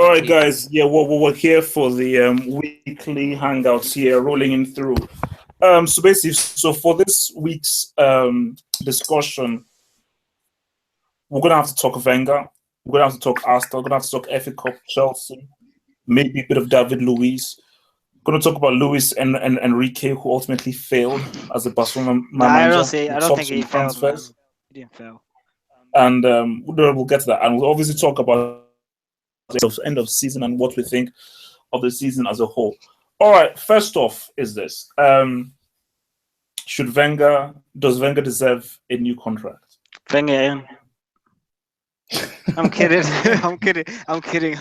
All right, guys. Yeah, we're here for the weekly hangouts here, rolling in through. So basically, so for this week's discussion, we're gonna have to talk Wenger. We're gonna have to talk Arsenal. We're gonna have to talk FA Cup, Chelsea, maybe a bit of David Luiz. We're gonna talk about Luis and Enrique, who ultimately failed as a Barcelona manager. I don't think he failed, man. He didn't fail. And we'll get to that, and we'll obviously talk about the end of season and what we think of the season as a whole. All right, first off is this: does Wenger deserve a new contract? Wenger in. I'm kidding. I'm kidding.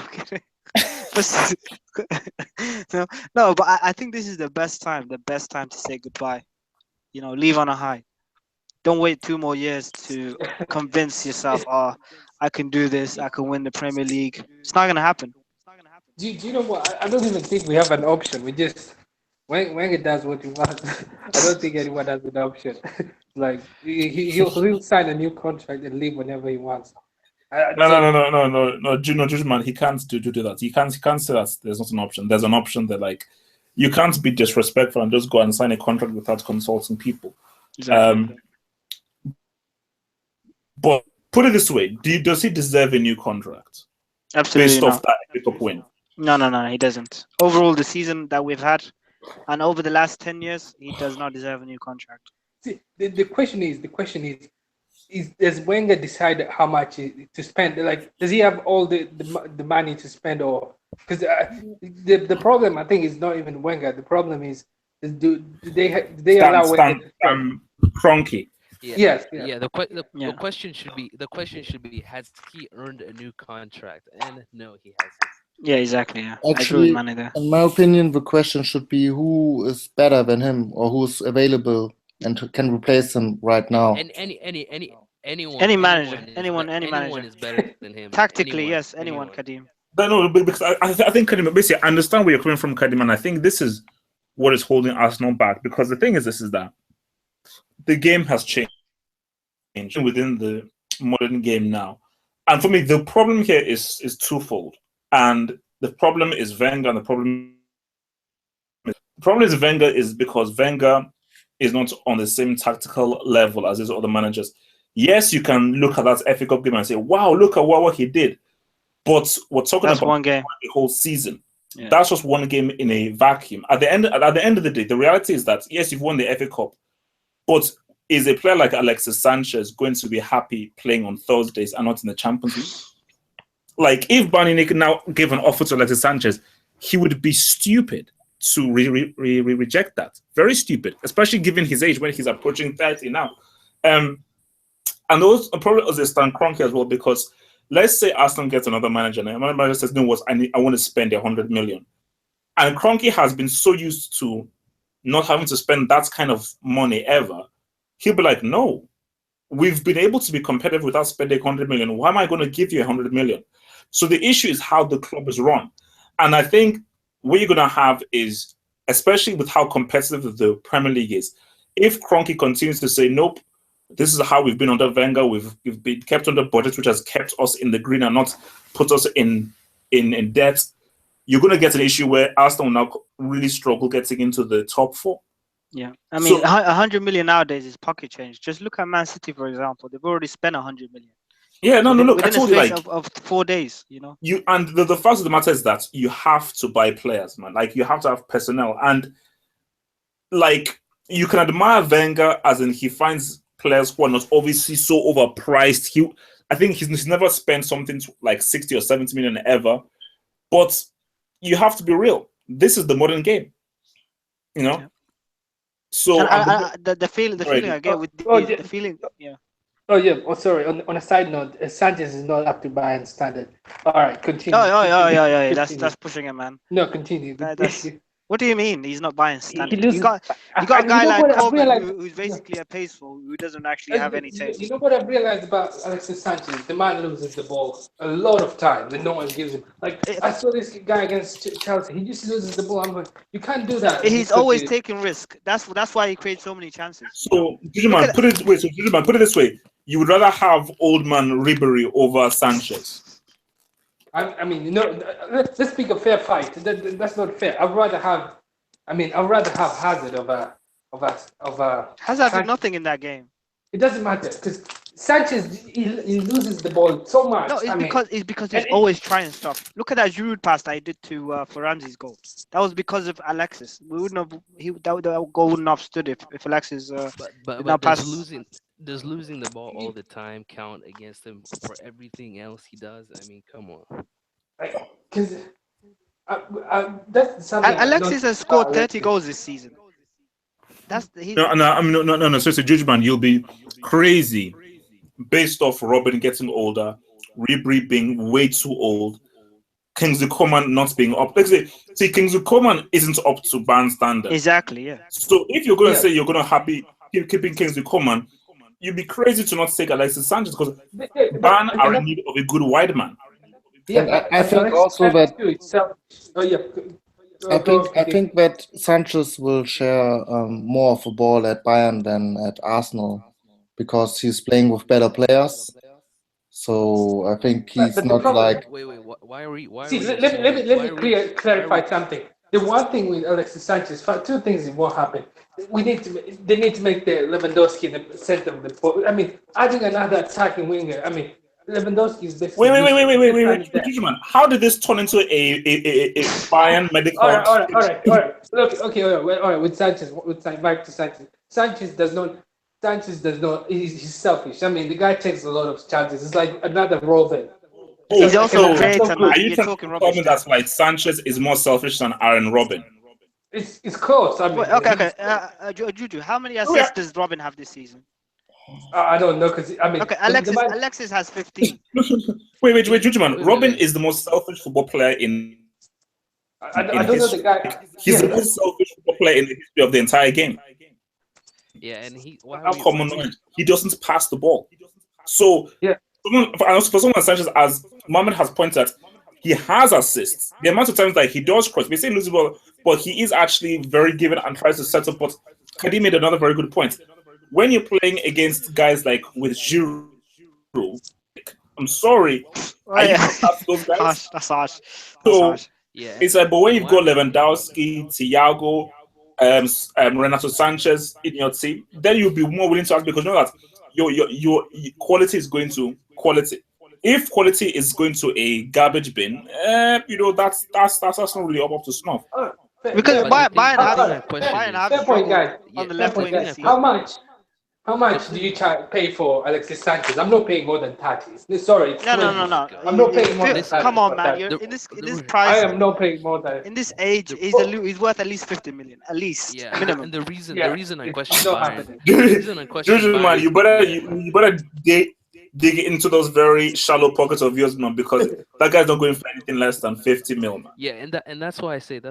No, but I think this is the best time to say goodbye. You know, leave on a high. Don't wait 2 more years to convince yourself, I can do this, I can win the Premier League. It's not going to happen. Do you know what? I don't even think we have an option. We just, Wenger does what he wants. I don't think anyone has an option. Like, he'll sign a new contract and leave whenever he wants. No, Judgman, he can't do that. He can't say that there's not an option. There's an option that, like, you can't be disrespectful and just go and sign a contract without consulting people. Exactly. But put it this way: does he deserve a new contract? Absolutely based not. off that FA Cup win? No, he doesn't. Overall, the season that we've had, and over the last 10 years, he does not deserve a new contract. See, the question is, does Wenger decide how much to spend? Like, does he have all the money to spend, or because the problem, I think, is not even Wenger. The problem is do they allow Wenger to spend? Kroenke. Yeah. Yes. Yeah. The question should be: has he earned a new contract? And no, he hasn't. Yeah, exactly. Yeah. Actually, in my opinion, the question should be who is better than him, or who's available and can replace him right now. And anyone. Any manager is better than him. Tactically, yes, anyone. Kadim. No, because I think Kadim, basically, I understand where you're coming from, Kadim, and I think this is what is holding Arsenal back. Because the thing is, this is that the game has changed within the modern game now, and for me, the problem here is twofold. And the problem is Wenger, and the problem is Wenger is because Wenger is not on the same tactical level as his other managers. Yes, you can look at that FA Cup game and say, "Wow, look at what he did," but we're talking about one game, the whole season. Yeah. That's just one game in a vacuum. At the end of the day, the reality is that yes, you've won the FA Cup, but is a player like Alexis Sanchez going to be happy playing on Thursdays and not in the Champions League? Like, if Barney now gave an offer to Alexis Sanchez, he would be stupid to reject that. Very stupid, especially given his age when he's approaching 30 now. And those probably also Stan Kroenke as well, because let's say Arsenal gets another manager, and another manager says, "No, I want to spend 100 million." And Kroenke has been so used to not having to spend that kind of money ever. He'll be like, "No, we've been able to be competitive without spending 100 million. Why am I going to give you 100 million?" So the issue is how the club is run. And I think what you're going to have is, especially with how competitive the Premier League is, if Kroenke continues to say, "Nope, this is how we've been under Wenger, we've been kept under budget, which has kept us in the green and not put us in debt," you're going to get an issue where Arsenal now really struggle getting into the top 4. Yeah, I mean, 100 million nowadays is pocket change. Just look at Man City, for example. They've already spent 100 million. Yeah, look, I told you, like, of 4 days, you know. And the fact of the matter is that you have to buy players, man. Like, you have to have personnel, and like, you can admire Wenger as in he finds players who are not obviously so overpriced. I think he's never spent something like 60 or 70 million ever, but you have to be real. This is the modern game, you know. Yeah. So the feeling I get with the feeling, yeah. Oh yeah. Oh, sorry. On a side note, Sanchez is not up to Bayern standard. All right, continue. Yeah. That's pushing it, man. No, continue. What do you mean? He's not buying standard. You got a guy like Coleman who's basically a paceful who doesn't actually have any taste. You know what I've realized about Alexis Sanchez? The man loses the ball a lot of time that no one gives him. Like, I saw this guy against Chelsea. He just loses the ball. I'm like, you can't do that. He's always taking risk. That's why he creates so many chances. So, Judgman, put it this way: you would rather have old man Ribery over Sanchez? I mean, let's pick a fair fight. That's not fair. I'd rather have Hazard of a Hazard did nothing in that game. It doesn't matter because Sanchez he loses the ball so much. No, it's because he's always trying stuff. Look at that Giroud pass that he did to for Ramsey's goal. That was because of Alexis. We wouldn't have that goal wouldn't have stood if Alexis but does losing the ball all the time count against him for everything else he does? I mean, come on. Because that's something. Alexis has scored 30 goals this season. No. So, Judgman, you'll be crazy based off Robin getting older, Ribery being way too old, Kingsley Coman not being up. Let's say Kingsley Coman isn't up to Bayern standard. Exactly, yeah. So if you're going to say you're going to keeping Kingsley Coman, you'd be crazy to not take Alexis Sanchez because Bayern are in need of a good wide man. Yeah, I think also that. I think that Sanchez will share more of the ball at Bayern than at Arsenal because he's playing with better players. So I think he's not like. Wait. Why are we? Let me clarify something. The one thing with Alexis Sanchez, two things it won't happen. They need to make the Lewandowski the center of the ball. I mean, adding another attacking winger. I mean, Lewandowski is basically. Wait. How did this turn into a Bayern medical? All right. Look, okay, all right. With Sanchez, back to Sanchez. Sanchez does not. He's selfish. I mean, the guy takes a lot of chances. It's like another Robin. He's also great. Are you talking Robin? That's like Sanchez is more selfish than Aaron Robin. It's close. I mean, okay. Juju, how many assists does Robin have this season? I don't know because I mean. Okay, Alexis has 15. Wait, Juju man. Robin is the most selfish football player in. I don't know the guy. He's the most selfish football player in the history of the entire game. Yeah, and he doesn't pass the ball. So yeah. For someone Sanchez, as Mohamed has pointed out, he has assists. The amount of times that he does cross, we say losing ball, but he is actually very given and tries to set up. But Kadi made another very good point. When you're playing against guys like with Giroud, I'm sorry, those guys. That's harsh. So it's like, but when you've got Lewandowski, Thiago, Renato Sanchez in your team, then you'll be more willing to ask because you know that your quality is going to quality. If quality is going to a garbage bin, that's not really up to snuff. Because Bayern fair point, guys. On the left wing. How much do you pay for Alexis Sanchez? I'm not paying more than 30. Sorry. No. I'm not paying more than 30. Come on, man. In this price. I am not paying more than. In this age, he's worth at least 50 million, at least minimum. And the reason I question Bayern, man, you better dig into those very shallow pockets of yours, man, because that guy's not going for anything less than 50 mil, man. Yeah, and that's why I say. I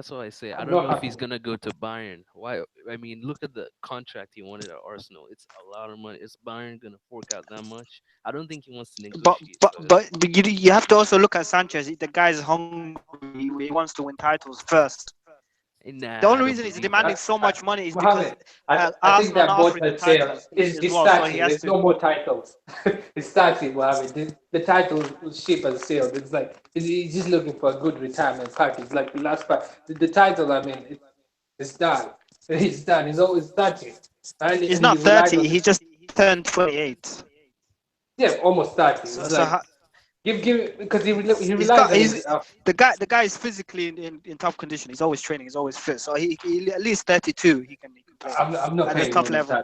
don't know if he's gonna go to Bayern. Why? I mean, look at the contract he wanted at Arsenal. It's a lot of money. Is Bayern gonna fork out that much? I don't think he wants to negotiate. But you have to also look at Sanchez. The guy's hungry. He wants to win titles first. Nah, the only reason he's demanding so much money is because I think that both at sale is starting. There's no more titles. It's starting, Mohammed. The title ship has sailed. It's like he's just looking for a good retirement package. Like the last part, the title. I mean, it's done. It's done. He's always 30. He's not 30. He just turned 28. Yeah, almost 30. Give because he relies on the guy is physically in top condition. He's always training. He's always fit. So he at least 32. He can play. I'm not paying top level.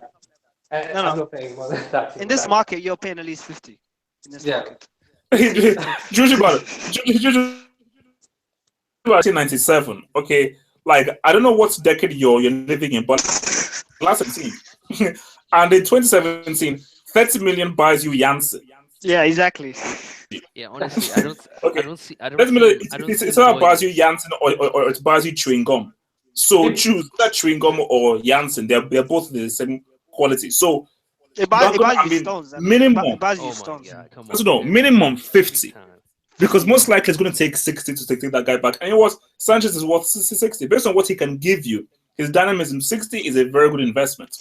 I'm not paying more than that. In this market, you're paying at least 50. In this market. Juju 1997. Okay, like I don't know what decade you're living in, but last 17, and in 2017, 30 million buys you Janssen. Yeah, exactly. Yeah, honestly, I don't see. It's not buys you Janssen or it buys you chewing gum. So choose that chewing gum or Janssen. They're both the same quality. So it buys you stones. Minimum. It buys you stones. Minimum 50. Because most likely it's going to take 60 to take that guy back. And you know what? Sanchez is worth 60. Based on what he can give you, his dynamism, 60 is a very good investment.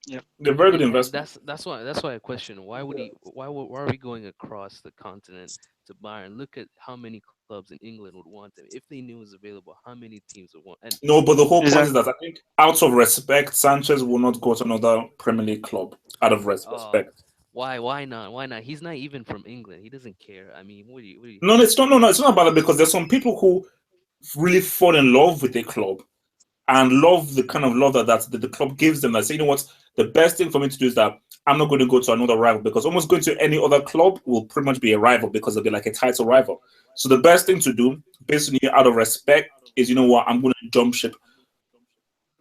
They're very good And investment. that's why I question why are we going across the continent to Bayern? Look at how many clubs in England would want them. If they knew it was available, how many teams would want? And No, but the whole point is Exactly. that I think out of respect, Sanchez will not go to another Premier League club out of oh, respect. why not? Why not? He's not even from England. He doesn't care. I mean, what do you No, think? it's not. No, it's not about that because there's some people who really fall in love with a club and love the kind of love that the club gives them. That say, you know what, the best thing for me to do is that I'm not going to go to another rival because almost going to any other club will pretty much be a rival because they'll be like a title rival. So the best thing to do, basically out of respect, is you know what, I'm going to jump ship.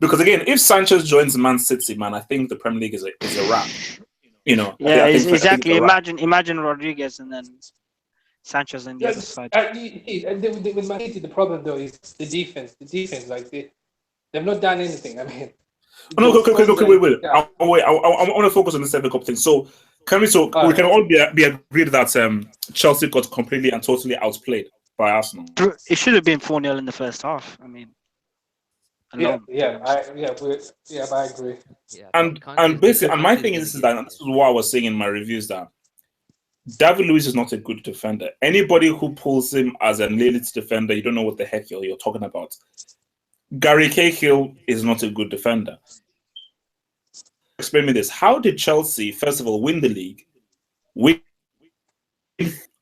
Because again, if Sanchez joins Man City, man, I think the Premier League is a wrap. You know, Yeah, I think it's exactly. a wrap. Imagine Rodriguez and then Sanchez on the Yeah, other side. with Man City, the problem though is the defense. The defense, like they've not done anything. I mean, Oh, no, those okay, constant. wait. Yeah. Wait. I want to focus on the FA Cup thing. So, can we? So All we can right. all be agreed that Chelsea got completely and totally outplayed by Arsenal. It should have been 4-0 in the first half. I mean, Yeah, alone. yeah, I agree. Yeah, And basically, and my Conte is thing gonna is get that and this is what I was saying in my reviews that David Luiz is not a good defender. Anybody who pulls him as an elite defender, you don't know what the heck you're talking about. Gary Cahill is not a good defender. Explain me this: how did Chelsea first of all win the league? Win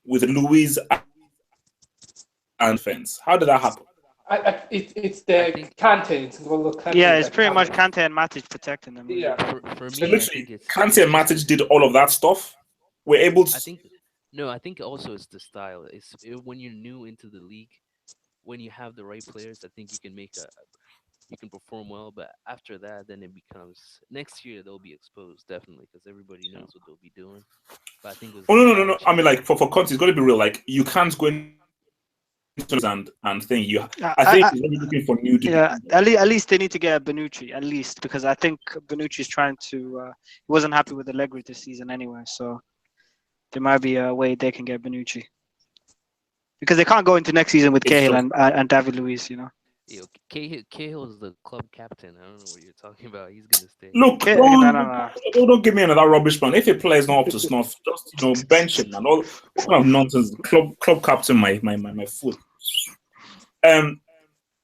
with Luiz and fence. How did that happen? It's I the think Kante. It's N'Golo Kante Yeah, it's that pretty much happened. Kante and Matic protecting them. Yeah. for So me, I think literally, it's Kante and Matic did all of that stuff. We're able I to. think no, I think also it's the style. When you're new into the league, when you have the right players, I think you can you can perform well. But after that, then it becomes next year they'll be exposed definitely because everybody knows what they'll be doing. But I think it was Oh the no! style I mean, change. like for Conte, it's got to be real. Like you can't go into and think you. I, I think I, he's really looking for new yeah, defenders. at least they need to get a Benucci, at least, because I think Benucci is trying to. He wasn't happy with Allegri this season anyway, so there might be a way they can get Benucci because they can't go into next season with It's Cahill just and David Luiz. You know, Cahill is the club captain. I don't know what you're talking about. He's gonna stay. look. No, no, no. Don't give me another rubbish man. If a player is not up to snuff, just bench him and all. What kind of nonsense? Club captain, my foot. Um,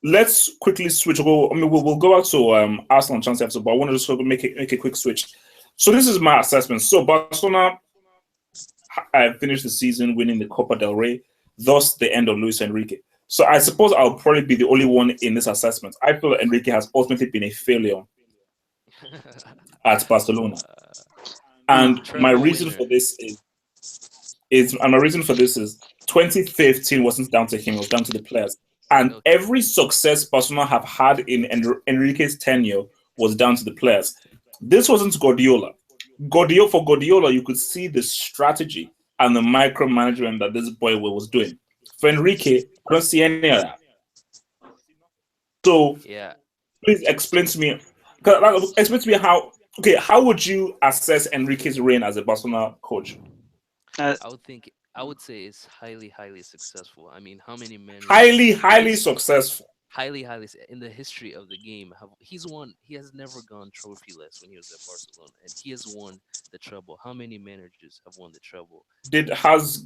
let's quickly switch. I mean, we'll go out to Arsenal and Chelsea after, but I want to just sort of make a quick switch. So this is my assessment. So Barcelona finished the season winning the Copa del Rey, thus the end of Luis Enrique. So I suppose I'll probably be the only one in this assessment. I feel that Enrique has ultimately been a failure at Barcelona, and my Treble reason winner. for this is 2015 wasn't down to him; it was down to the players. And Okay. every success Barcelona have had in Enrique's tenure was down to the players. This wasn't Guardiola. For Guardiola, you could see the strategy and the micromanagement that this boy was doing. For Enrique, I don't see any of that. So Yeah. please explain to me. Explain to me how. Okay, how would you assess Enrique's reign as a Barcelona coach? Uh, I would say it's highly successful. I mean, how many managers Highly successful. in the history of the game have he's won? He has never gone trophyless when he was at Barcelona, and he has won the treble. How many managers have won the treble? Has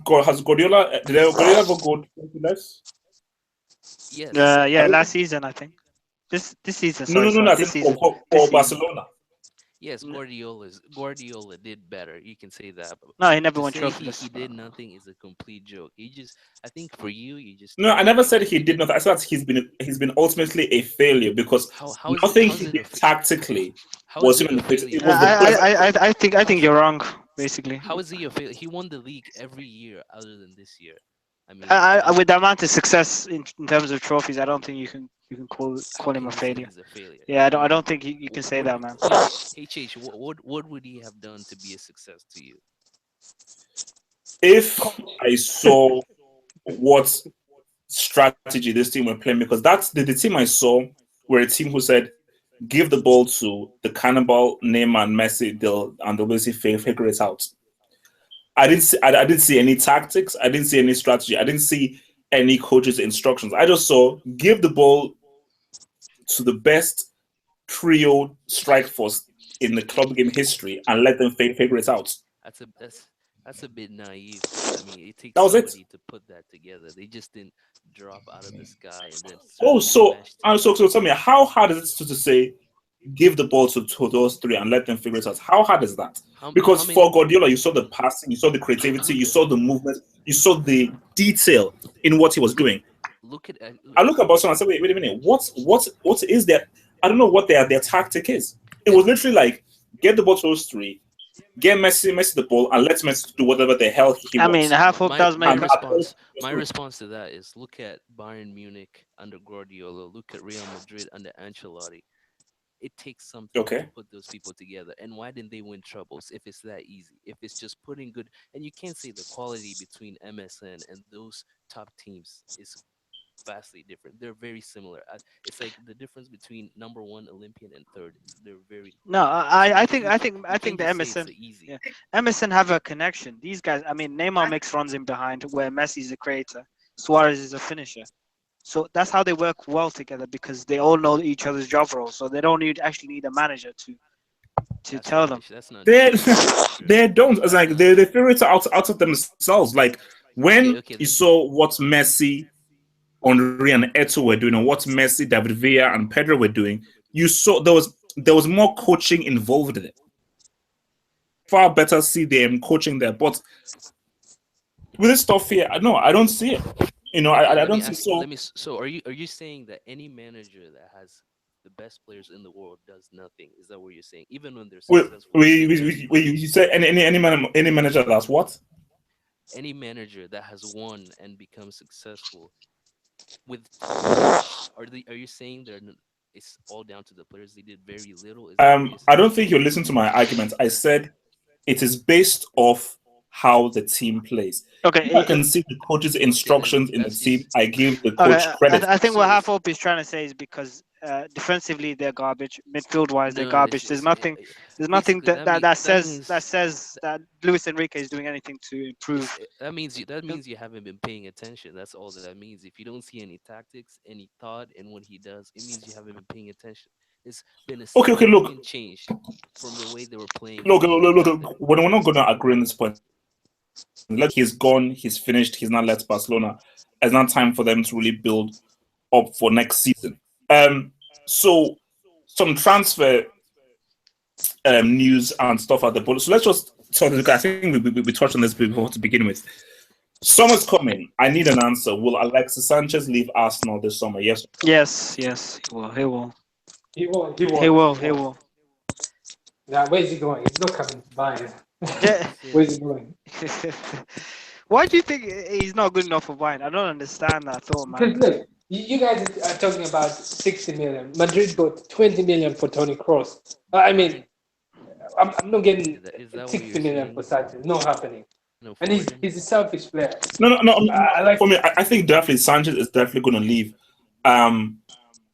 Guardiola did Guardiola ever go less? Yes, I yeah, don't last think, season I think. This season, no, no, no, sorry, no. I this think season, this for season. Barcelona. yes. N- Guardiola did better. You can say that, but No, he never to won say trophyless. he did nothing is a complete joke. I think for you just No, think I that never he said did. he did not. I said he's been ultimately a failure because nothing How is he it did tactically how is was him it in a the face. It failure? was the players. I think you're wrong. Basically, How is he a failure? He won the league every year other than this year. I mean, with the amount of success in terms of trophies, I don't think you can how call him can a you say failure. he's a failure? Yeah, I I mean, don't think you can say what that, man. H what would he have done to be a success to you? If I saw what strategy this team were playing, because that's the team I saw were a team who said, give the ball to the cannibal, Neymar and Messi, they'll basically figure it out. I didn't see any tactics. I didn't see any strategy. I didn't see any coach's instructions. I just saw give the ball to the best trio strike force in the club game history and let them figure it out. That's a bit naive. I mean, it That takes was it. somebody to put that together. They just didn't drop out of the sky and then Oh, suddenly so smash teams. so tell me, how hard is it to say give the ball to those three and let them figure it out? How hard is that? How Because many? for Guardiola, you saw the passing, you saw the creativity, you saw the movement, you saw the detail in what he was doing. Look at I look at Barcelona and say, wait a minute, what is their? I don't know what their tactic is. It was literally like get the ball to those three, get Messi the ball, and let Messi do whatever the hell he I mean, wants. half hope does my make response to that is look at Bayern Munich under Guardiola. Look at Real Madrid under Ancelotti. It takes something to Okay. put those people together. And why didn't they win troubles if it's that easy? If it's just putting good, and you can't say the quality between MSN and those top teams is vastly different. They're very similar. It's like the difference between number one Olympian and third. They're very No, close. So I you, think you, I you think I think can't the just say it's MSN, easy. yeah, MSN have a connection. These guys, I mean, Neymar makes runs in behind where Messi's a creator, Suarez is a finisher. So that's how they work well together because they all know each other's job roles. So they don't actually need a manager to That's tell them. rubbish. That's not They true. That's not true. they don't. It's That's like not they true. figure it out of themselves. Like when Okay, you then saw what Messi, Henri, and Eto were doing, and what Messi, David Villa, and Pedro were doing, you saw there was more coaching involved in it. Far better see them coaching there, but with this stuff here, no, I don't see it. okay, I let me don't see ask. so. Let me. So, are you saying that any manager that has the best players in the world does nothing? Is that what you're saying? Even when they're We, successful, they get you say any manager that's what? any manager that has won and become successful with top players. Are you saying it's all down to the players? They did very little. Is that what you're I saying? don't think you listen to my argument. I said it is based off how the team plays. If I Okay, can see the coach's Okay, then instructions in the that's team, just I give the coach okay. credit. I think so. what half If hope is trying to say is because defensively they're garbage, midfield wise they're no, garbage. There's nothing basically that says that Luis Enrique is doing anything to improve. that means you haven't been paying attention. That's all that means. If you don't see any tactics, any thought in what he does, it means you haven't been paying attention. It's been a Okay, significant change from the way they were playing when he got there. We're not going to agree on this point. He's gone, he's finished, he's not left Barcelona. It's not time for them to really build up for next season. So some transfer news and stuff at the board. So let's just talk. I think we touched on this before to begin with. Summer's coming. I need an answer. Will Alexis Sanchez leave Arsenal this summer? Yes. Yes, he will. He won't. He He won't. will. He He won't. will. Now, where's he going? He's not coming to Bayern. Yeah. Where's he going? Why do you think he's not good enough for Bayern? I don't understand that thought, Because man. look, you guys are talking about 60 million. Madrid got 20 million for Tony Kroos. I mean, I'm not getting Is that what 60 you're million for saying? Sanchez. Not happening. No, And for him. he's a selfish player. No. I like For me, I think definitely Sanchez is definitely going to leave.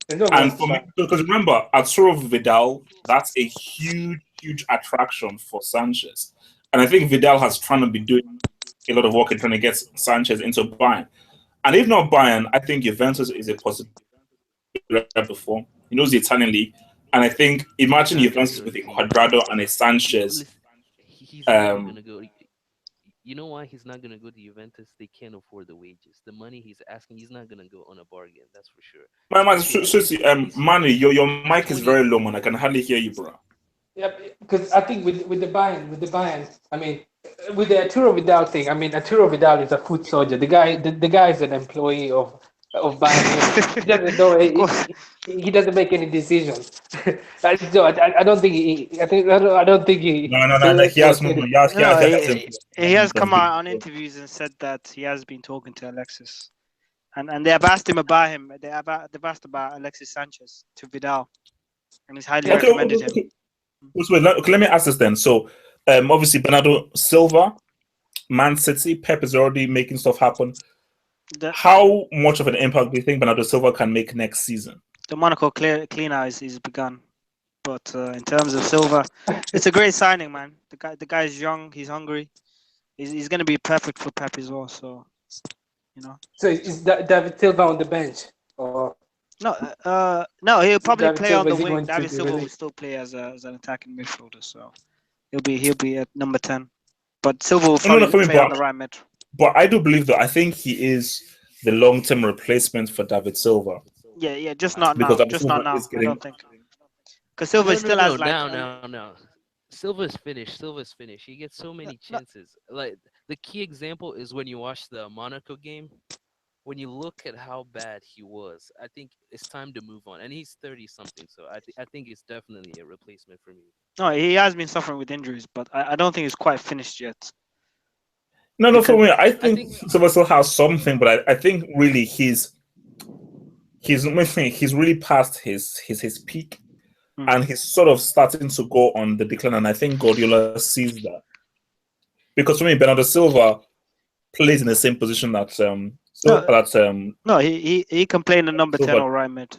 there's no And going to for me, Bayern. because remember, Arturo Vidal, that's a huge attraction for Sanchez. And I think Vidal has trying to be doing a lot of work in trying to get Sanchez into Bayern. And if not Bayern, I think Juventus is a possibility before. He knows the Italian league. And I think, He's imagine not gonna Juventus go with a to Juve. Quadrado and a He, Sanchez. listen, he's never Um, gonna go. You know why he's not gonna go to Juventus? They can't afford the wages. The money he's asking, he's not gonna go on a bargain. That's for sure. Manu, your He's mic is 20. very low, man. I can hardly hear you, bro. Yeah, because I think with the Bayern, I mean, with the Arturo Vidal thing, I mean, Arturo Vidal is a foot soldier. The guy is an employee of Bayern Munich. He doesn't know. Of course. He doesn't make any decisions. I don't think I don't think No. he'll He has no, get no. it. No, He has he has come out on influence. interviews and said that he has been talking to Alexis, and they have asked him about him. They've asked about Alexis Sanchez to Vidal, and he's highly Yeah, recommended him. Okay, let me ask this then. So, obviously, Bernardo Silva, Man City, Pep is already making stuff happen. The, How much of an impact do you think Bernardo Silva can make next season? the Monaco clean eyes is begun, but in terms of Silva, it's a great signing, man. The guy's young, he's hungry, he's going to be perfect for Pep as well. So, you know. So is David Silva on the bench or? No, no, he'll probably David play on Silva, the is he wing. going to David be Silva will released? still play as an attacking midfielder, so he'll be at number 10. But Silva will No, no, probably for me, play on the right mid. but I do believe that I think he is the long-term replacement for David Silva Yeah, yeah, just not because now. David Just not Silva now. is I getting. don't think. Because Silva No, no, still no. has like Now, now, now. Silva's finished. Silva's finished. He gets so many no, chances. Like the key example is when you watch the Monaco game. When you look at how bad he was, I think it's time to move on. And he's 30 something, so I think it's definitely a replacement for me. no, he has been suffering with injuries, but I don't think he's quite finished yet. No, no, for Because me, I I think think Silva still has something, but I think really he's really past his peak, mm, and he's sort of starting to go on the decline. And I think Guardiola sees that because for me, Bernardo Silva plays in the same position that so no, that no, he can play in the number 10 Silva. or right mid.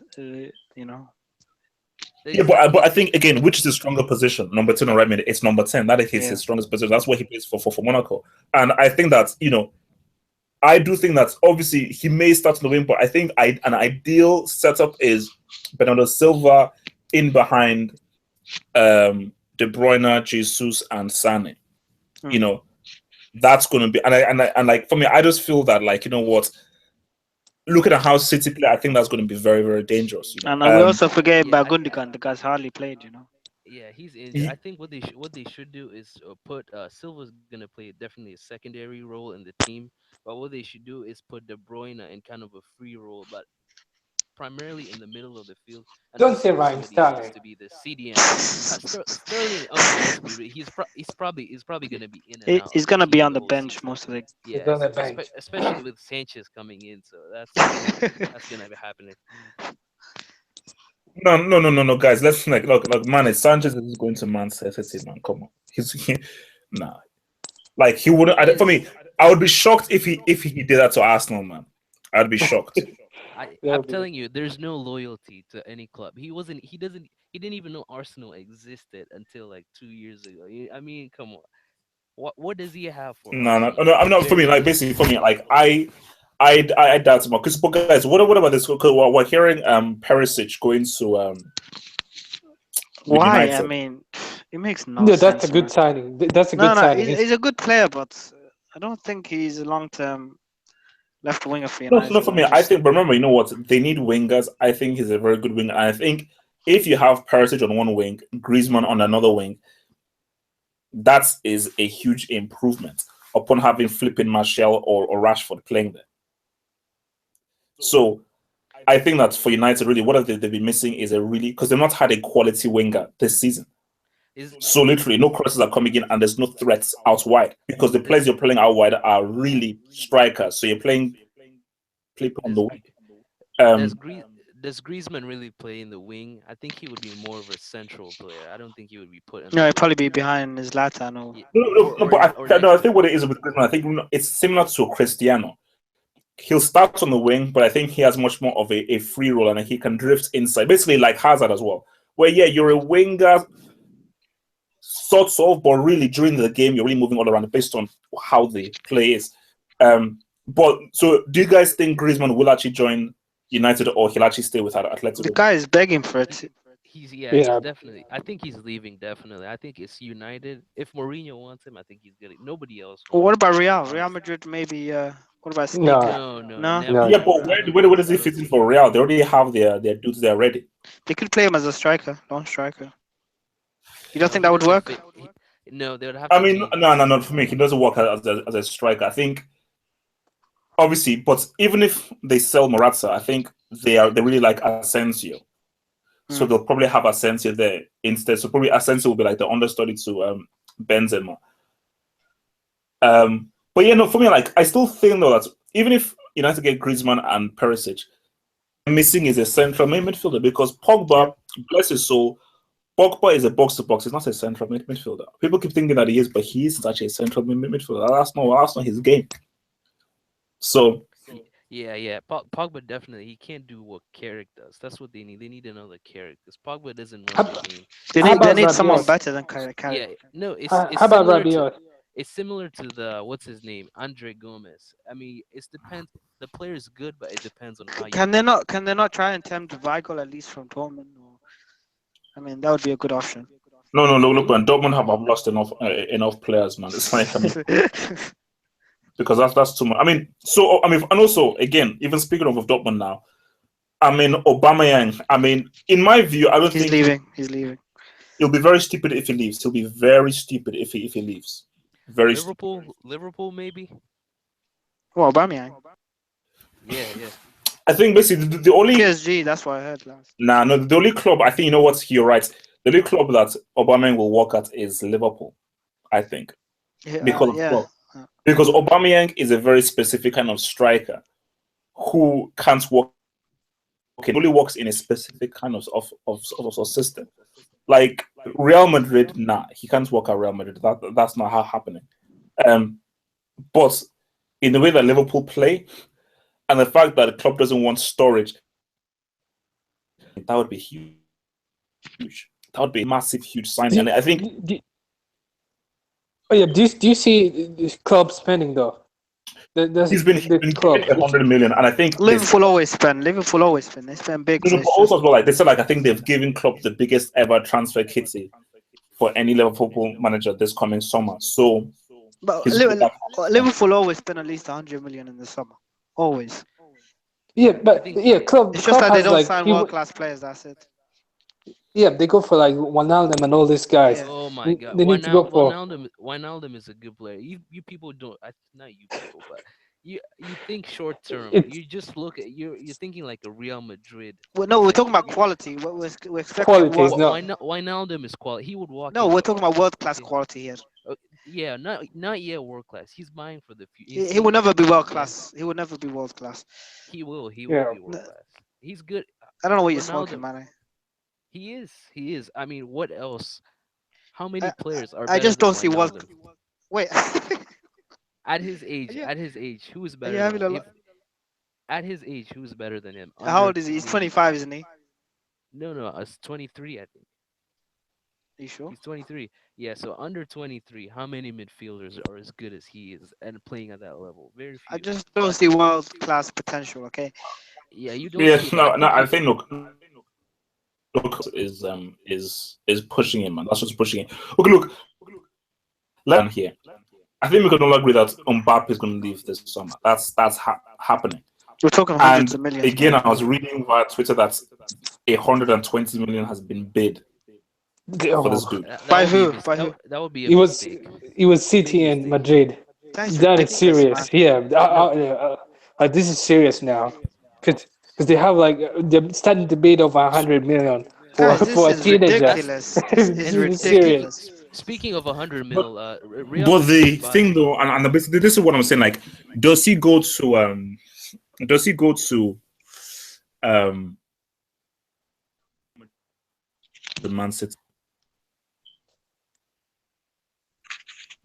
You know, Yeah, there's but I think again, which is his stronger position? Number 10 or right mid? It's number 10. That is yeah. his strongest position. That's what he plays for Monaco. And I think that I do think that obviously he may start on the wing, but I think an ideal setup is Bernardo Silva in behind De Bruyne, Jesus, and Sane. You Mm. know, that's going to be and like for me, I just feel that like what, looking at how City play, I think that's going to be very very dangerous. And we also forget yeah, about Gundogan. The guy's hardly played. You know. yeah, he's injured. I he- think what they should do is put Silva's gonna play definitely a secondary role in the team, but what they should do is put De Bruyne in kind of a free role, but primarily in the middle of the field, and Don't also say for Ryan somebody else Sterling. to be the CDM. Sterling, okay, let's be real. He's probably gonna be in and out He's of the gonna be team on the the whole bench season. most of the. He's Yeah, on the bench. especially with Sanchez coming in, so that's gonna be happening. no, guys. Let's like look, man. It's Sanchez is going to Man City, man. Come on, nah. Like he wouldn't. He For is. me, I would be shocked if he did that to Arsenal, man. I'd be shocked. I'm That'll be telling you, there's no loyalty to any club. He wasn't. He doesn't. He didn't even know Arsenal existed until like 2 years ago. I mean, come on. What does he have for No, no, Arsenal? no. I'm not for me. Very Like little. basically for me, like I doubt him. Because but guys, what about this? Because we're hearing Perisic going to Why? I United. mean, it makes no no. That's a sense, good man. signing. That's a No, good no, signing. he's a good player, but I don't think he's a long-term left winger for No, United. for I me, I just think. But remember, you know what? They need wingers. I think he's a very good winger. And I think if you have Perisic on one wing, Griezmann on another wing, that is a huge improvement upon having flipping Martial or Rashford playing there. So I think that for United, really, what they've been missing is a really, because they've not had a quality winger this season. Is So literally, no crosses are coming in, and there's no threats out wide because the players does you're playing out wide are really strikers. So you're playing play on does the Gre- wing. does Um, Gre- does Griezmann really play in the wing? I think he would be more of a central player. I don't think he would be put on no, the he'd probably wing. be behind Zlatan or Yeah, no, no, no, but or no, next I to think what it is with Griezmann, I think it's similar to Cristiano. He'll start on the wing, but I think he has much more of a free role and he can drift inside, basically like Hazard as well. Where yeah, you're a winger, sort of, but really during the game you're really moving all around based on how the play is. But so, do you guys think Griezmann will actually join United or he'll actually stay with the Atletico? guy is begging for it. He's yeah, he's Yeah. definitely. I think he's leaving definitely. I think it's United. If Mourinho wants him, I think he's gonna. Nobody else Or wants what him. about Real? Real Honestly, Madrid maybe. What about City? No. no, no, No, never, No. Yeah, No. but never. No. where does he I don't fit in think for so. Real? They already have their dudes there ready. they could play him as a striker, lone striker. You don't No, think he that would doesn't work? fit. No, they would have I to mean, change his no, system. for me, he doesn't work as a striker. I think obviously, but even if they sell Morata, I think they really like Asensio, so Hmm. they'll probably have Asensio there instead. So probably Asensio will be like the understudy to Benzema. But yeah, no, for me, like I still think though that even if United get Griezmann and Perisic, missing is a central midfielder because Yeah. Pogba, bless his soul, Pogba is a box to box. He's not a central midfielder. People keep thinking that he is, but he is actually a central midfielder. That's not his game. So Yeah, yeah. Pogba definitely he can't do what Carrick does. That's what they need. They need another Carrick because Pogba doesn't run How, the game. They It's how need they about similar. need someone Rabiot? better than Carrick. Yeah, no, it's How about similar to Rabiot? it's similar to the what's his name Andre Gomez. I mean, it depends. the player is good, but it depends on how you Can they use not? it. Can they not try and tempt Weigl at least from Dortmund? Or, I mean, that would be a good option. No, no, look, man. Dortmund have lost enough players, man. It's like because that's too much. And also again, even speaking of Dortmund now, Aubameyang. In my view, I don't He's think leaving. He's leaving. he'll be very stupid if he leaves. He'll be very stupid if he leaves. Very stupid. Liverpool maybe. Oh, Aubameyang. Yeah, yeah. I think basically the only PSG. That's what I heard last. no, the only club I think you know what you're right. The only club that Aubameyang will work at is Liverpool. I think because Yeah. because Aubameyang is a very specific kind of striker who can't work. Okay, only works in a specific kind of system. Like Real Madrid, nah, he can't work at Real Madrid. That's not how happening. But in the way that Liverpool play, and the fact that the club doesn't want storage, that would be huge. That would be a massive, huge signing. And I think Oh yeah, do you see the club spending though? he's been given 100 million, and I think Liverpool always spend. They spend big. but also as well, like they said, like I think they've given Klopp the biggest ever transfer kitty for any Liverpool manager this coming summer. So, But Liverpool always spend at least 100 million in the summer. Always. Yeah, but club. It's just club that they has, don't like, sign world-class players. That's it. Yeah, they go for like Wijnaldum and all these guys. Yeah. Oh my God, They need to go for. Wijnaldum is a good player. You people don't, not you people, but you think short term. It's You just look at you're thinking like a Real Madrid. Well, no, we're talking about You- quality. We're expecting Quality is world. not. Wijnaldum is quality. He would walk. No, we're into talking about world-class quality here. Yeah, not yet world class. He's buying for the future. He will never be world-class. He will never be world-class. He will. He Yeah. will be world class. He's good. I don't know what you're Ronaldo. smoking, man. He is. He is. I mean, what else? How many players are I better just than don't see world. Wijnaldum? Wait. At his age, Yeah. who is Are better you than having a him? lo- At his age, who's better than him? How Under old is he? He's 20 25, isn't he? No, it's 23, I think. Are you sure? He's 23. Yeah, so under 23, how many midfielders are as good as he is and playing at that level? Very I few. just don't see world-class potential. Okay. Yeah, you don't yeah, see it, but no, I you, think look is pushing him, man. That's just pushing him. Okay, look, land here. I think we can all agree that Mbappe is going to leave this summer. That's happening. We're talking hundreds of millions. Again, man. I was reading via Twitter that 120 million has been bid for this dude. By would be a who? mis- By that, who? that would be a It was mistake. City and Madrid. That's That is ridiculous, serious. man. Yeah, this is serious now. Because they have like they're starting to bid over 100 million Guys, this for a is teenager. ridiculous. This is It's ridiculous. Speaking of 100 mil, Real But Madrid the thing though, and basically this is what I'm saying, like, does he go to the Man City?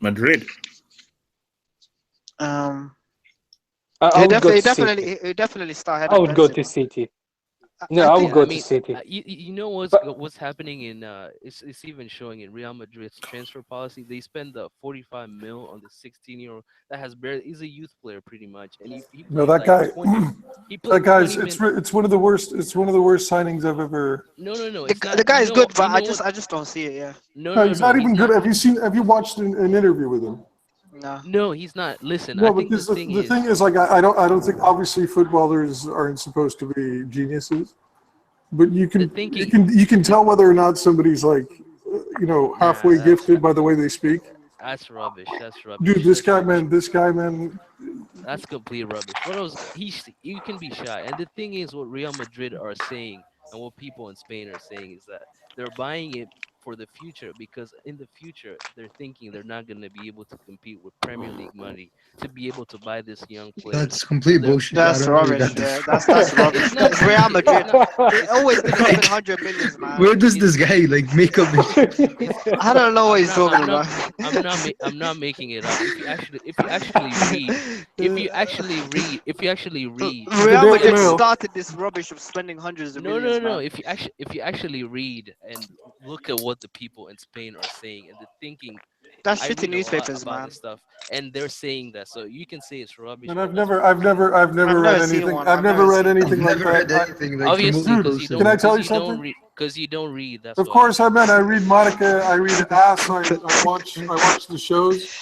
Madrid. I He would go to City. definitely start ahead I of would go Benzema. to City. I No, I would think- go I to mean, City. you know But- what's happening in it's even showing in Real Madrid's transfer policy. They spend the 45 mil on the 16-year-old that has barely. He's a youth player pretty much, and he No, played that like guy. 20, he played That guy's 20 it's one of the worst. It's one of the worst signings I've ever. No, The, it's not. the guy is good, but you I know what- just don't see it. Yeah. No, he's not even good. Have you watched an interview with him? No. No, he's not. Listen, No, I think because the the thing is, like, I don't think obviously footballers aren't supposed to be geniuses, but you can tell whether or not somebody's like, halfway that's- gifted by the way they speak. That's rubbish. That's rubbish. Dude, this That's guy, rubbish. man. That's complete rubbish. You can be shy. And the thing is, what Real Madrid are saying and what people in Spain are saying is that they're buying it for the future because in the future they're thinking they're not going to be able to compete with Premier League money to be able to buy this young player. That's complete bullshit. That's I don't know where you rubbish. got that Yeah, from. that's rubbish. It's not It's Real bullshit. Madrid. They're always gonna spend 100 millions, man. Where does this guy like make up his shit? I don't know what he's talking I'm not, about. I'm not making it up. If you actually read, Real Daily Madrid Mail. started this rubbish of spending hundreds of millions. no. Man. If you actually read and look at what the people in Spain are saying and the thinking, That's I shitty read a lot newspapers, about man. this stuff, and they're saying that. So you can say it's rubbish. And but I've that's never, what I've they're never, saying. I've never I've read never seen anything. one. I've I've never never read seen anything I've like never read that. anything like Obviously, remotely because close you to Can I it. tell you you don't something? read, because you don't read. That's Of why. course, I mean, I read Monica, I read Ass, I watch the shows.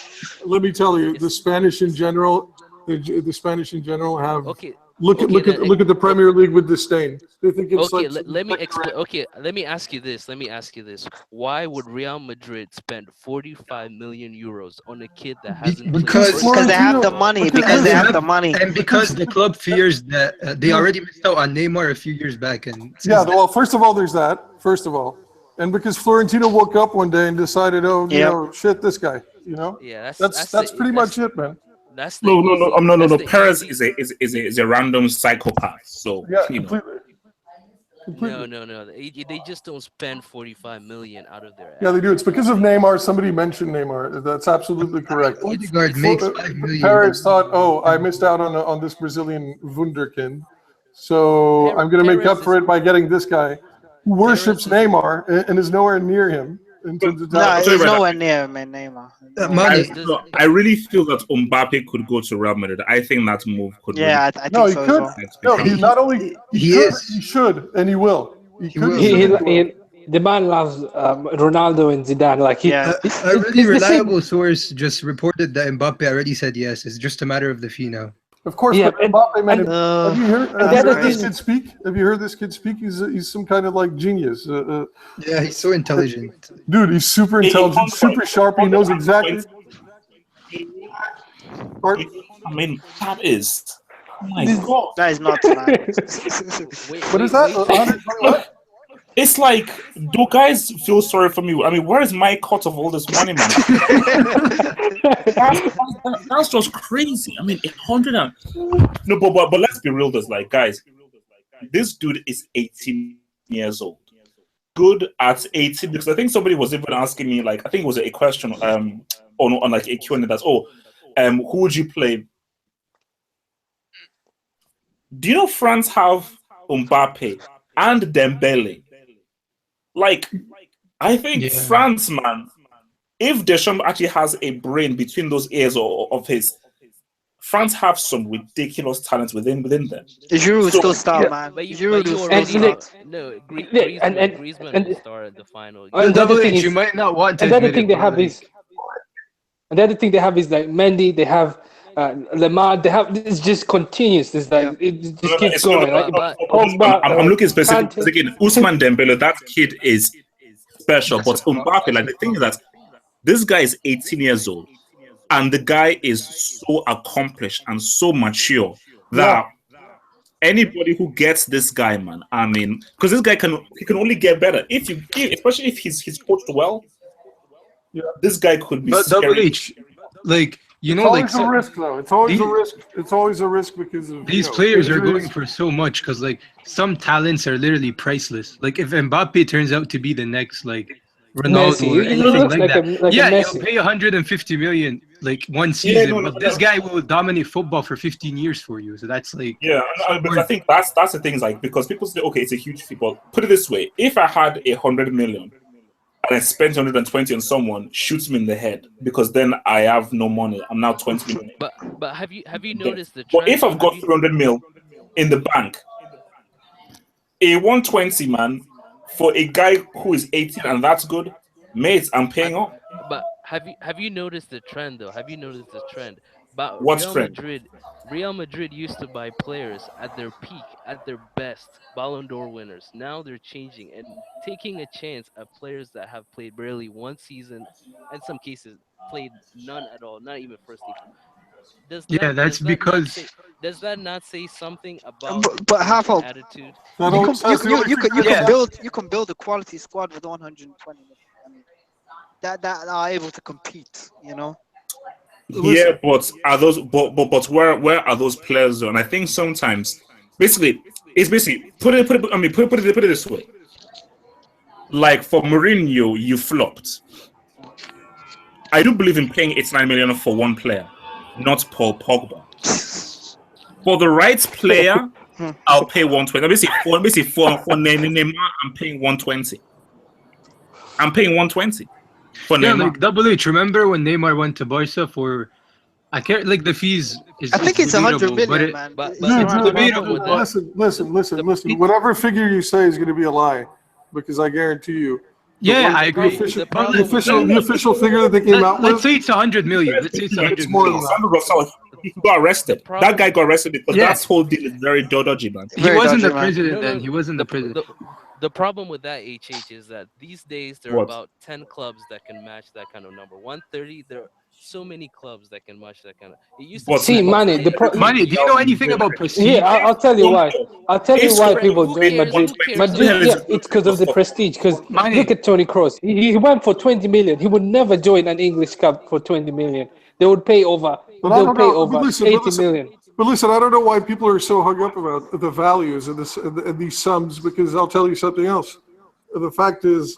Let me tell you, the It's Spanish in general, the Spanish in general have okay. look at Okay, then, look at the Premier League with disdain. They think it's okay, like some let me second explain. rate. Okay, let me ask you this. Let me ask you this. Why would Real Madrid spend 45 million euros on a kid that hasn't played Because Because Because they have the Florentino, football? money. because Because and they they listen, have the have money. and because the club fears that they no, already missed out on Neymar a few years back, and yeah, since then, well, first of all, there's that. First of all, and because Florentino woke up one day and decided, oh, Yep. shit, this guy, Yeah, that's pretty much it, man. that's the No, no, no, easy no, no, that's no. the Perez easy. is a random psychopath. So Yeah, you know. completely, completely. No. They just don't spend 45 million out of their Yeah, they do. ass. It's because of Neymar. Somebody mentioned Neymar. That's absolutely correct. Odegaard makes 5 million. Paris thought, oh, I missed out on this Brazilian wunderkind, so I'm going to make up Perez for is it by getting this guy who worships Perez is Neymar and is nowhere near him in terms of No, I'll talent. tell you it's right now. nowhere near, man, Neymar. Nowhere I, Money. near. does no, I really feel that Mbappe could go to Real Madrid. I think that move could really Yeah, I No, think he so as could. well. No, he not only he He could, he is. should, and he will. He He could, he will. should, Yeah. and he will. the man loves Ronaldo and Zidane. Like Yeah. A really it's the same. reliable source just reported that Mbappe already said yes. It's just a matter of the fee now. Of course, Yeah, but Mbappe, man, and have you heard? and Have the you other heard this thing, kid speak? Have you heard this kid speak? He's some kind of like genius. Yeah, he's so intelligent. Dude, he's super intelligent, super sharp. He knows exactly. Pardon? I mean, that is. Oh my this, God. That is nuts, man. What is that? Wait till 120 what? It's like, do guys feel sorry for me? I mean, where is my cut of all this money, man? That's just crazy. I mean, 100 and no, but let's be real. There's like, guys, this dude is 18 years old. Good at 18, because I think somebody was even asking me, like, I think it was a question on like a Q&A that's who would you play? Do you know France have Mbappe and Dembele? Like, I think Yeah. France, man, if Deschamps actually has a brain between those ears of his, France have some ridiculous talents within them. Giroud So- still star, Yeah. man. But you Giroud is already still Look, start. no and- Griezmann will start at the final. And the other thing You is, might not want to and the other admit thing it, they but, have like, is, and the other thing they have is like Mendy. They have Lemar. They have it's just continuous. It's like it just keeps it's not- going. Like but- Pogba, I'm looking specific Kante. because again, Ousmane Dembele, that kid is special. But Mbappe, like the thing is that this guy is 18 years old, and the guy is so accomplished and so mature that anybody who gets this guy, man, I mean, because this guy can only get better especially if he's coached well. Yeah. This guy could be But Double scary. H, like It's always a risk, though. It's always a these- risk. It's always a risk because of these players are injuries. going for so much because like some talents are literally priceless. Like if Mbappe turns out to be the next like Ronaldo Messi. or He anything looks like like that, a yeah, Messi. you'll pay 150 million like one season, no, but this no. guy will dominate football for 15 years for you. So that's like Yeah, but I think that's the thing, is like, because people say, okay, it's a huge fee, but put it this way: if I had 100 million and I spent 120 on someone, shoots me in the head, because then I have no money. I'm now 20 million. But have you noticed the trend? But if I've got 300 mil in the bank, a 120 man for a guy who is 18 and that's good, mate, I'm paying up. But have you noticed the trend though? Have you noticed the trend? But What's trend? Real Madrid used to buy players at their peak, at their best, Ballon d'Or winners. Now they're changing and taking a chance at players that have played barely one season, in some cases played none at all, not even first team. yeah, that's because Does that not say something about But half the of attitude? you can build a quality squad with 120 million. I mean, that are able to compete. You know. Yeah, but are those but where are those players? And I think sometimes it's basically put it this way. Like for Mourinho, you flopped. I do believe in paying 89 million for one player, not Paul Pogba. For the right player, I'll pay 120. Basically for Neymar, I'm paying 120. I'm paying 120. For Yeah, Neymar. like Double H. Remember when Neymar went to Barca for? I can't like the fees I is think it's it's 100 debatable, but million, it man. But It's the Dude, around it's dude, 100 problem debatable. with million. that, the listen. Whatever figure you say is going to be a lie, because I guarantee you, the Yeah, one, I agree. the But problem with that, the official figure that they came out let's with, say it's 100 million. Let's say it's it's 100 more than million. that. Sandro Rosell, he got the arrested. That problem guy got arrested because Yeah, that whole deal is very dodgy, man. he Very wasn't dodgy, the man. president no then. no He wasn't the the president. the the problem with that HH is that these days there are What? about 10 clubs that can match that kind of number. 130, there are so many clubs that can match that kind of. It used to But be See, like but money. Money. Do you know anything Real about Madrid. Here, prestige? I'll tell you Don't why. care. I'll tell you It's why correct. people Who join cares? Madrid. Who cares Madrid, about Hell is yeah, a that? good it's because of the stuff. prestige. Because look Money. at Tony Kroos. He went for 20 million. He would never join an English club for 20 million. They would pay over. But I They'll don't pay know. But over listen, 80 million. I don't know why people are so hung up about the values and this and these sums. Because I'll tell you something else. The fact is,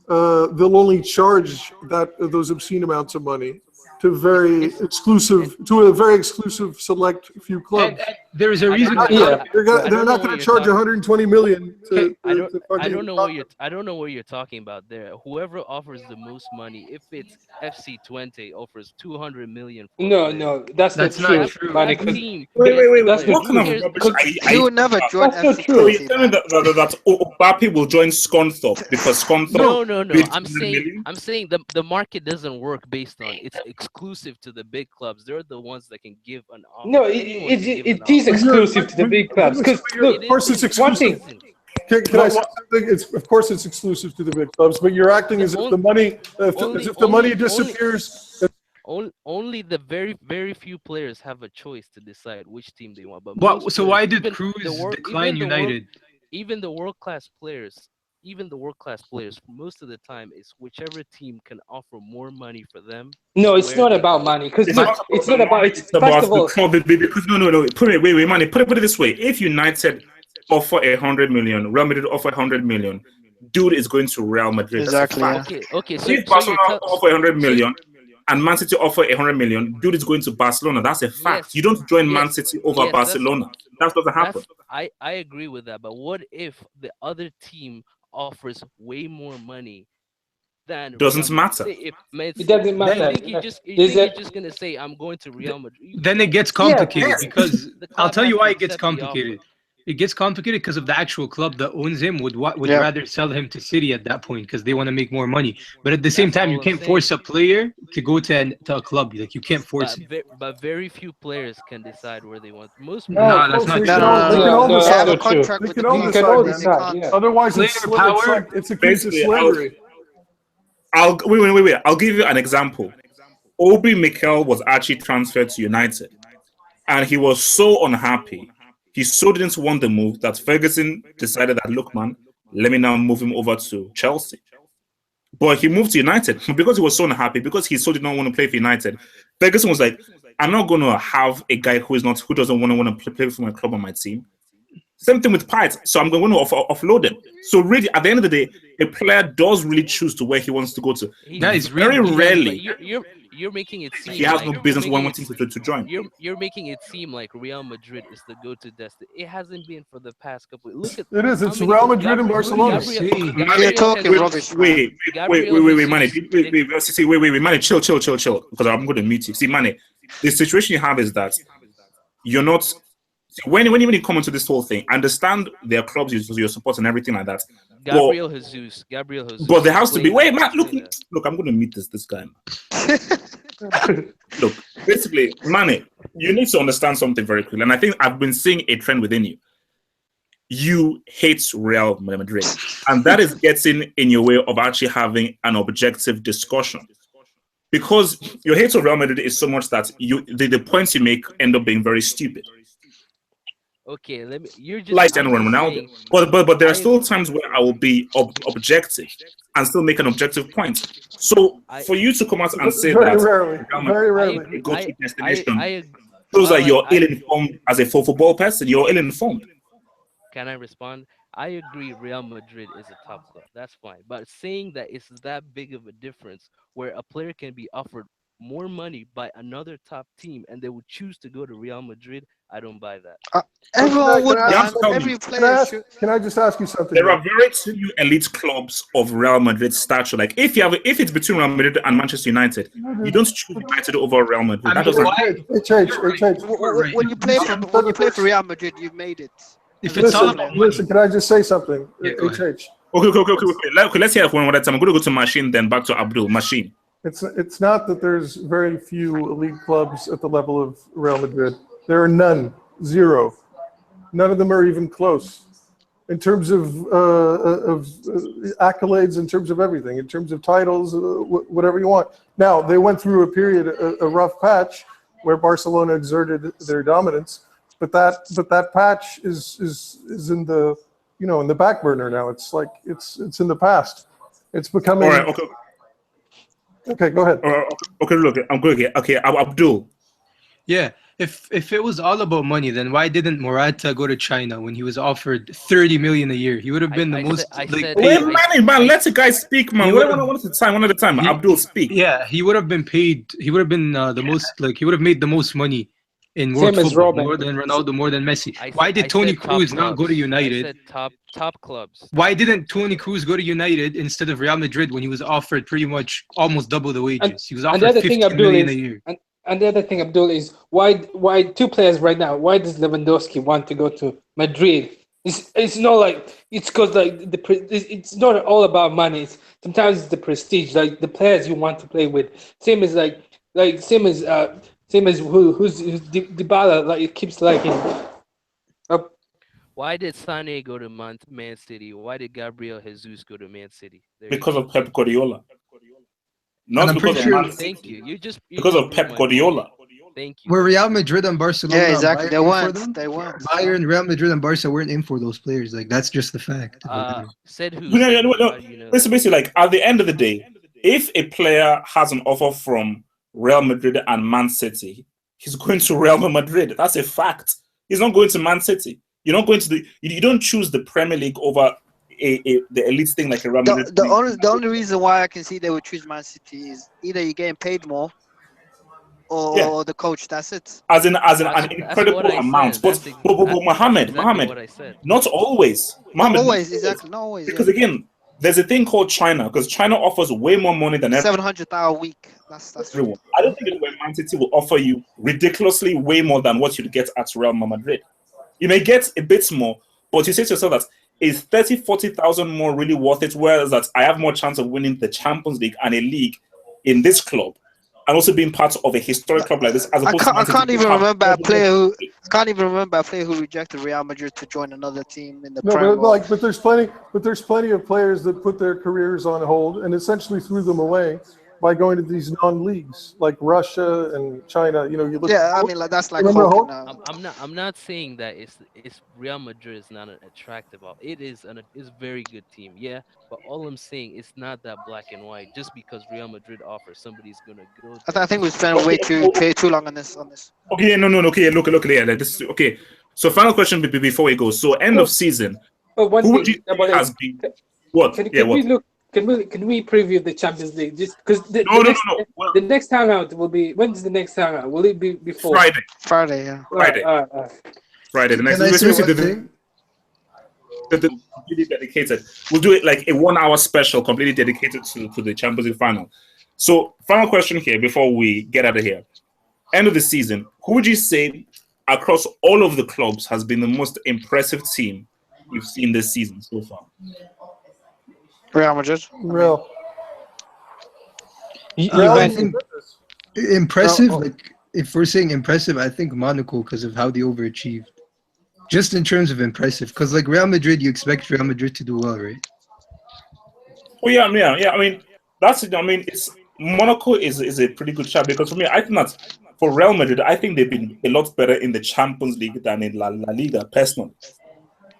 they'll only charge those obscene amounts of money to And a very exclusive select few clubs. And there is a I don't reason know. that Yeah. I They're don't know not what going to you're charge talking. 120 million okay, to fucking. I don't know what you're talking about there. Whoever offers the most money, if it's FC Twente offers 200 million for a No, player, no, that's not that's not true, true. money. that Because team Wait, gets wait, the wait. that's player. not What kind Who true. of cares? rubbish Because He are you would talking never about? join that's not FC So true. you're Twente, telling me man. that Mbappe will join Scunthorpe because Scunthorpe No, No, bid 200 million? I'm saying the market doesn't work based on it's exclusive to the big clubs. They're the ones that can give an no, offer. Anyone can give an it is offer. exclusive to the big clubs. Because It look, Of course, it's isn't. one It exclusive. thing. isn't. Can I what, say what, something? It's of course it's exclusive to the big clubs, but you're acting The as if only the money, as only if the money only only disappears. only the very few players have a choice to decide which team they want. But what? most So players, why did Cruz decline United? even the world class players, most of the time is whichever team can offer more money for them is No, it's where not they about go. money. Because It's look, not about it's the not about money. it. It's First about of the all, club. Because no. Wait, money. Put it this way: if United offer 100 million, Real Madrid offer 100 million, dude is going to Real Madrid. That's a Exactly, yeah. fact. Okay. If So you're Barcelona telling. offer 100 So million and Man City offer 100 million, dude is going to Barcelona. That's a fact. You yes, don't join Man yes, City over yes. Barcelona. That doesn't happen. I agree with that. But what if the other team offers way more money than Real Doesn't Madrid? matter. Say if Man it City, doesn't Then matter. you There's think a you're just gonna say I'm going to Real Madrid? then it gets yeah, complicated because The I'll club tell has you to why it gets accept the offer. complicated. It gets complicated because of the actual club that owns him would Yep. rather sell him to City at that point because they want to make more money. But at the same That's time, you all I'm can't saying. force a player to go to a club. Like you can't force him. But very few players can decide where they want. Most No, players No, of that's course not they No, can no, true. all no, they no, can no. no, all no, They that's have decide. a not true. contract They with can the all You club, can decide, all Enrique. man. They decide, can't. yeah. Otherwise, Player power. Basically, slavery. I'll wait. I'll give you an example. Obi Mikel was actually transferred to United, and he was so unhappy. He so didn't want the move that Ferguson decided that, look, man, let me now move him over to Chelsea. But he moved to United because he was so unhappy, because he so did not want to play for United. Ferguson was like, I'm not going to have a guy who doesn't want to play for my club on my team. Same thing with Pite. So I'm going to offload him. So really, at the end of the day, a player does really choose to where he wants to go to. He's That is Very really yes, but rarely you're making it he seem has no like business wanting to join. you're making it seem like Real Madrid is the go-to destination. It hasn't been for the past couple. Look at It is. how It's many Real Madrid and What are you Barcelona. saying? Mane, You're Gabriel talking Jesus, rubbish, man. Gabriel wait, Mane, Jesus. Mane, chill, because I'm going to mute you. See, Mane, the situation you have is that you're not. When you come into this whole thing, I understand there are clubs you're supporting and everything like that, but Gabriel but Jesus. there has to be. Explain Wait, that. man, Explain that. look, I'm going to meet this guy. Look, basically, Mane, you need to understand something very clearly, and I think I've been seeing a trend within you. You hate Real Madrid, and that is getting in your way of actually having an objective discussion. Because your hate of Real Madrid is so much that the points you make end up being very stupid. Okay, let me. You're just. Like I'm Cristiano just Ronaldo. saying. But there are I still times where I will be objective and still make an objective point. So I for you to come out and say Very that rarely. Real Madrid Very I rarely. agree. is a go-to I destination shows Well, that you're ill-informed as a football person. You're ill-informed. can I respond? I agree. Real Madrid is a top club. That's fine. But saying that it's that big of a difference where a player can be offered more money by another top team and they would choose to go to Real Madrid, I don't buy that. Everyone would, can I Yeah, I'm man. telling Every you. player should. Can I just ask you something? There though? are very few elite clubs of Real Madrid stature. Like if it's between Real Madrid and Manchester United, you don't choose United over Real Madrid. I That mean, doesn't. When you play for Real Madrid, you made it. If As it's a all good about player. money, Listen, can I just say something? Yeah, go ahead. HH. Okay. Let's hear it one more time. I'm going to go to Machine, then back to Abdul. Machine. It's not that there's very few elite clubs at the level of Real Madrid. There are none, zero. None of them are even close. In terms of accolades, in terms of everything, in terms of titles, whatever you want. Now they went through a period, a rough patch, where Barcelona exerted their dominance, but that patch is in the in the back burner now. It's like it's in the past. It's becoming. All right. Okay. Okay, go ahead. Okay. Look, I'm going again. Okay, Abdul. yeah. If it was all about money, then why didn't Morata go to China when he was offered 30 million a year? He would have been I most said- like Wait, paid. man, let the guy speak, man. He One would've- at a time. he- Abdul, speak. Yeah, he would have been paid. He would have been the most like he would have made the most money in world Same as football, Robin. more than Ronaldo, more than Messi. I Why said- did I Tony said top Cruz not go to clubs. United? I said top clubs. Why didn't Tony Cruz go to United instead of Real Madrid when he was offered pretty much almost double the wages? He was And offered the other thing, 15 Abdul, million a is year. and the other thing, Abdul, is why two players right now? Why does Lewandowski want to go to Madrid? It's not like it's because like it's not all about money. Sometimes it's the prestige, like the players you want to play with. Same as same as who's Dybala, like it keeps liking. Why did Sane go to Man City? Why did Gabriel Jesus go to Man City? There you Because go. of Pep Guardiola. Not I'm because pretty of sure- Man Thank City. you. You just Because just of proved Pep my Guardiola. point. Thank you. Were Real Madrid and Barcelona? Yeah, exactly. Bayern They in for weren't. them? They weren't. Bayern, Real Madrid, and Barca weren't in for those players. Like that's just the fact. Said who? No, Said who? no. How do you know that? Basically, like at the end of the day, if a player has an offer from Real Madrid and Man City, he's going to Real Madrid. That's a fact. He's not going to Man City. You're not going to you don't choose the Premier League over the elite thing like a Real Madrid. The only reason why I can see they would choose Man City is either you're getting paid more or the coach. That's it. As in an That's incredible what I amount. said. But That's Mohammed, exactly what I said. not always. Not Mohammed, always, exactly. Not always. Because again, there's a thing called China, because China offers way more money than 700,000 a week. That's everyone. I don't think anywhere Man City will offer you ridiculously way more than what you'd get at Real Madrid. You may get a bit more, but you say to yourself that is 30, 40,000 more really worth it? Whereas that I have more chance of winning the Champions League and a league in this club, and also being part of a historic club like this, as opposed to Man I City, can't who even have- remember a player who rejected Real Madrid to join another team in the No, Prem. but there's plenty of players that put their careers on hold and essentially threw them away by going to these non-leagues like Russia and China. You know, you look. Yeah, I mean, like that's like Remember Hulk. I'm not saying that it's Real Madrid is not an attractive. It is it's a very good team, yeah. But all I'm saying it's not that black and white. Just because Real Madrid offers, somebody's gonna go there. I think we spent way too long on this. Okay, no. Okay, look, yeah. This okay. So, final question before we go. So, end of season. But one Who would you thing think about it, has been what? can we look? Can we preview the Champions League? Just because No. Well, the next time out will be, when's the next time out? Will it be before Friday. Yeah. Friday. Friday. The next. Can I say one thing? Completely dedicated. We'll do it like a 1 hour special, completely dedicated to the Champions League final. So, final question here before we get out of here. End of the season. Who would you say across all of the clubs has been the most impressive team you've seen this season so far? Real Madrid. Real. I think impressive. Like if we're saying impressive, I think Monaco because of how they overachieved. Just in terms of impressive, because like Real Madrid, you expect Real Madrid to do well, right? Oh yeah. I mean, it's Monaco is a pretty good shot because for me, I think that for Real Madrid, I think they've been a lot better in the Champions League than in La Liga. Personally,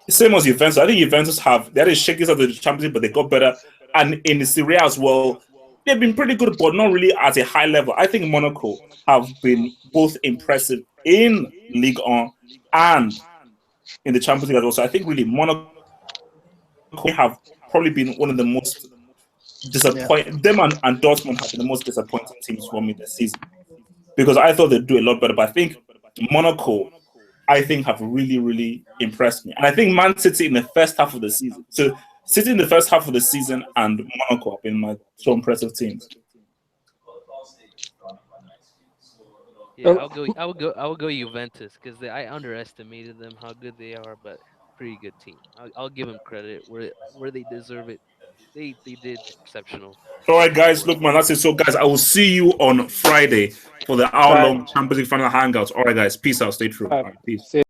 same as Juventus. I think Juventus they had a shaky of the Champions League, but they got better. And in the Serie A as well, they've been pretty good, but not really at a high level. I think Monaco have been both impressive in Ligue 1 and in the Champions League as well. So I think really Monaco have probably been one of the most disappoint them, and Dortmund have been the most disappointing teams for me this season, because I thought they'd do a lot better. But I think Monaco, I think, have really, really impressed me. And I think Man City in the first half of the season. So City in the first half of the season and Monaco have been my so impressive teams. Yeah, I'll go Juventus because I underestimated them how good they are, but pretty good team. I'll give them credit where they deserve it. They did exceptional. All right, guys. Look, man, that's it. So, guys, I will see you on Friday for the hour-long Champions League final hangouts. All right, guys. Peace out. Stay true. All right, peace. See